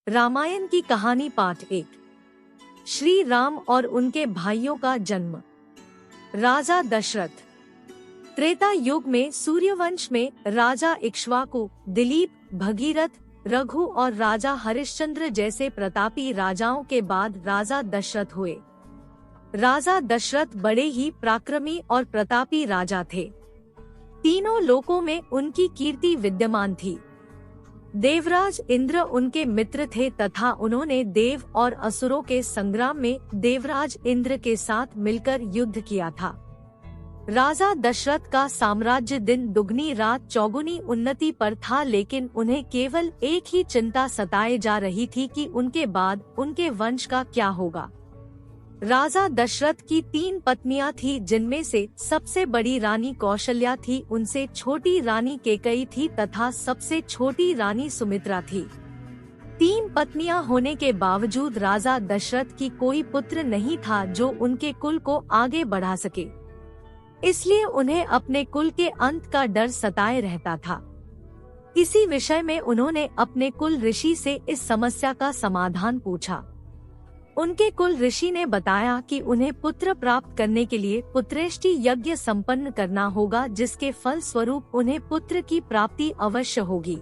रामायण की कहानी पाठ 1। श्री राम और उनके भाइयों का जन्म। राजा दशरथ। त्रेता युग में सूर्यवंश में राजा इक्ष्वाकु, दिलीप, भगीरथ, रघु और राजा हरिश्चंद्र जैसे प्रतापी राजाओं के बाद राजा दशरथ हुए। राजा दशरथ बड़े ही पराक्रमी और प्रतापी राजा थे। तीनों लोकों में उनकी कीर्ति विद्यमान थी। देवराज इंद्र उनके मित्र थे तथा उन्होंने देव और असुरों के संग्राम में देवराज इंद्र के साथ मिलकर युद्ध किया था। राजा दशरथ का साम्राज्य दिन दुगनी रात चौगुनी उन्नति पर था, लेकिन उन्हें केवल एक ही चिंता सताए जा रही थी कि उनके बाद उनके वंश का क्या होगा। राजा दशरथ की 3 पत्नियां थी, जिनमें से सबसे बड़ी रानी कौशल्या थी, उनसे छोटी रानी कैकेयी थी तथा सबसे छोटी रानी सुमित्रा थी। 3 पत्नियां होने के बावजूद राजा दशरथ की कोई पुत्र नहीं था जो उनके कुल को आगे बढ़ा सके। इसलिए उन्हें अपने कुल के अंत का डर सताए रहता था। इसी विषय में उन्होंने अपने कुल ऋषि से इस समस्या का समाधान पूछा। उनके कुल ऋषि ने बताया कि उन्हें पुत्र प्राप्त करने के लिए पुत्रेष्टि यज्ञ संपन्न करना होगा, जिसके फल स्वरूप उन्हें पुत्र की प्राप्ति अवश्य होगी।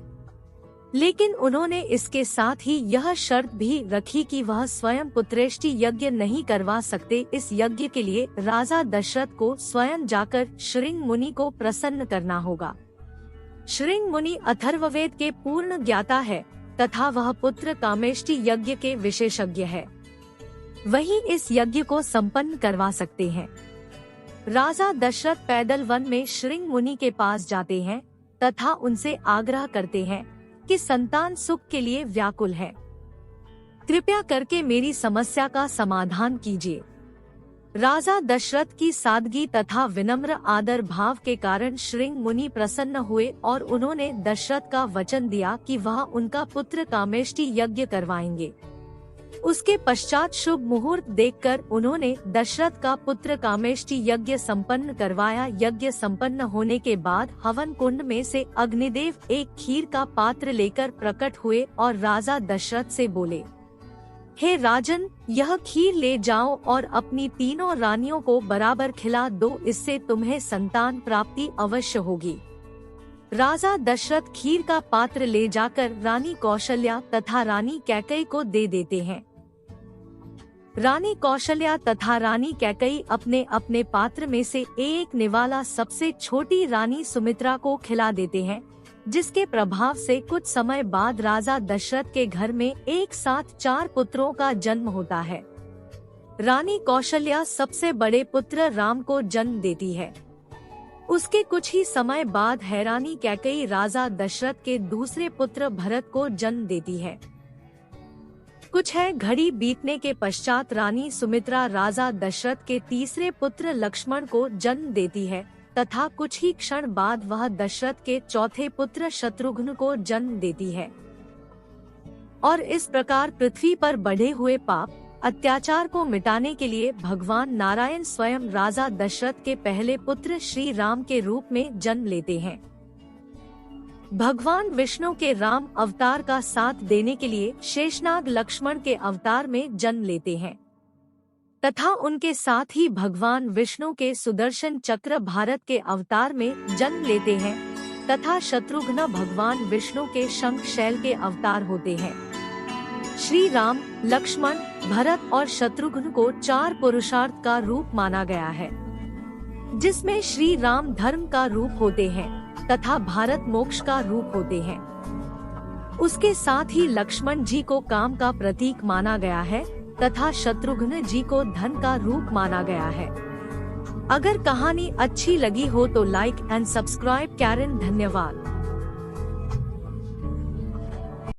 लेकिन उन्होंने इसके साथ ही यह शर्त भी रखी कि वह स्वयं पुत्रेष्टि यज्ञ नहीं करवा सकते। इस यज्ञ के लिए राजा दशरथ को स्वयं जाकर श्रृंग मुनि को प्रसन्न करना होगा। श्रृंग मुनि अथर्ववेद के पूर्ण ज्ञाता है तथा वह पुत्र कामेष्टि यज्ञ के विशेषज्ञ है। वही इस यज्ञ को संपन्न करवा सकते हैं। राजा दशरथ पैदल वन में श्रृंग मुनि के पास जाते हैं तथा उनसे आग्रह करते हैं कि संतान सुख के लिए व्याकुल है, कृपया करके मेरी समस्या का समाधान कीजिए। राजा दशरथ की सादगी तथा विनम्र आदर भाव के कारण श्रृंग मुनि प्रसन्न हुए और उन्होंने दशरथ का वचन दिया कि वह उनका पुत्र कामेष्टि यज्ञ करवाएंगे। उसके पश्चात शुभ मुहूर्त देखकर उन्होंने दशरथ का पुत्र कामेष्टि यज्ञ संपन्न करवाया। यज्ञ संपन्न होने के बाद हवन कुंड में से अग्निदेव एक खीर का पात्र लेकर प्रकट हुए और राजा दशरथ से बोले, हे राजन, यह खीर ले जाओ और अपनी तीनों रानियों को बराबर खिला दो, इससे तुम्हें संतान प्राप्ति अवश्य होगी। राजा दशरथ खीर का पात्र ले जाकर रानी कौशल्या तथा रानी कैकेयी को दे देते हैं। रानी कौशल्या तथा रानी कैकेयी अपने अपने पात्र में से एक निवाला सबसे छोटी रानी सुमित्रा को खिला देते हैं, जिसके प्रभाव से कुछ समय बाद राजा दशरथ के घर में एक साथ 4 पुत्रों का जन्म होता है। रानी कौशल्या सबसे बड़े पुत्र राम को जन्म देती है। उसके कुछ ही समय बाद रानी कैकेयी राजा दशरथ के दूसरे पुत्र भरत को जन्म देती है। कुछ घड़ी बीतने के पश्चात रानी सुमित्रा राजा दशरथ के तीसरे पुत्र लक्ष्मण को जन्म देती है तथा कुछ ही क्षण बाद वह दशरथ के चौथे पुत्र शत्रुघ्न को जन्म देती है। और इस प्रकार पृथ्वी पर बढ़े हुए पाप अत्याचार को मिटाने के लिए भगवान नारायण स्वयं राजा दशरथ के पहले पुत्र श्री राम के रूप में जन्म लेते हैं। भगवान विष्णु के राम अवतार का साथ देने के लिए शेषनाग लक्ष्मण के अवतार में जन्म लेते हैं तथा उनके साथ ही भगवान विष्णु के सुदर्शन चक्र भारत के अवतार में जन्म लेते हैं तथा शत्रुघ्न भगवान विष्णु के शंख शैल के अवतार होते हैं। श्री राम, लक्ष्मण, भरत और शत्रुघ्न को 4 पुरुषार्थ का रूप माना गया है, जिसमें श्री राम धर्म का रूप होते हैं तथा भारत मोक्ष का रूप होते हैं। उसके साथ ही लक्ष्मण जी को काम का प्रतीक माना गया है तथा शत्रुघ्न जी को धन का रूप माना गया है। अगर कहानी अच्छी लगी हो तो लाइक एंड सब्सक्राइब करें। धन्यवाद।